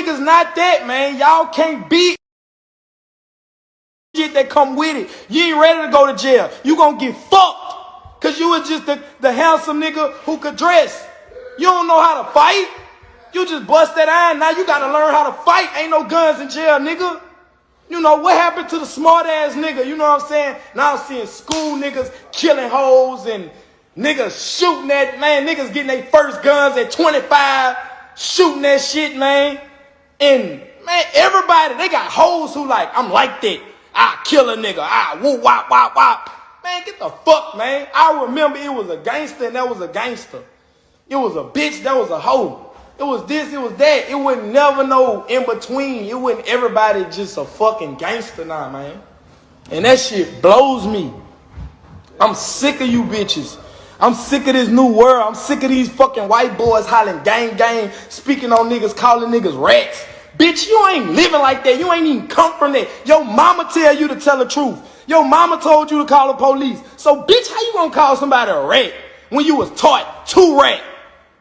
niggas not that, man. Y'all can't beat shit that come with it. You ain't ready to go to jail. You gonna get fucked. Cause you was just the handsome nigga who could dress. You don't know how to fight. You just bust that iron. Now you gotta learn how to fight. Ain't no guns in jail, nigga. You know, what happened to the smart ass nigga? You know what I'm saying? Now I'm seeing school niggas killing hoes and niggas shooting that, man. Niggas getting their first guns at 25, shooting that shit, man. And, man, everybody, they got hoes who like, I'm like that. I kill a nigga. I woo, wop, wop, wop. Man, get the fuck, man. I remember it was a gangster and that was a gangster. It was a bitch, that was a hoe. It was this, it was that. It wasn't never no in between. It wasn't everybody just a fucking gangster now, man. And that shit blows me. I'm sick of you bitches. I'm sick of this new world. I'm sick of these fucking white boys hollering gang, gang, speaking on niggas, calling niggas rats. Bitch, you ain't living like that. You ain't even come from that. Your mama tell you to tell the truth. Your mama told you to call the police. So, bitch, how you gonna call somebody a rat when you was taught to rat?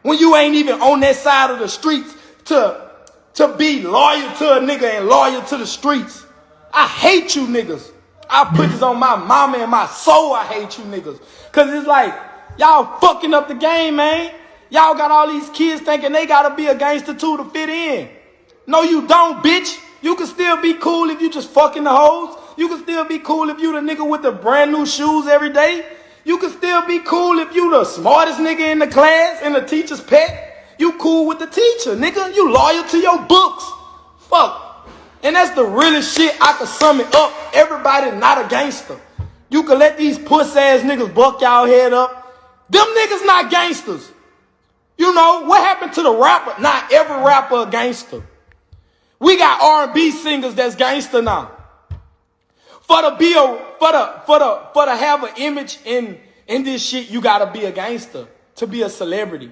When you ain't even on that side of the streets to be loyal to a nigga and loyal to the streets. I hate you niggas. I put this on my mama and my soul. I hate you niggas. Cause it's like, y'all fucking up the game, man. Y'all got all these kids thinking they gotta be a gangster too to fit in. No, you don't, bitch. You can still be cool if you just fucking the hoes. You can still be cool if you the nigga with the brand new shoes every day. You can still be cool if you the smartest nigga in the class and the teacher's pet. You cool with the teacher, nigga. You loyal to your books. Fuck. And that's the realest shit. I can sum it up. Everybody not a gangster. You can let these puss-ass niggas buck y'all head up. Them niggas not gangsters. You know, what happened to the rapper? Not every rapper a gangster. We got R&B singers that's gangster now. For to have an image in this shit, you gotta be a gangster to be a celebrity.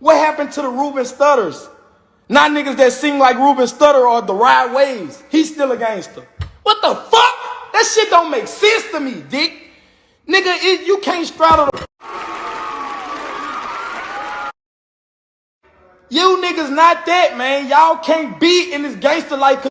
What happened to the Ruben Studders? Not niggas that sing like Ruben Studdard or the Ride Waves. He's still a gangster. What the fuck? That shit don't make sense to me, dick. Nigga, you can't straddle the... You niggas not that, man. Y'all can't be in this gangster life.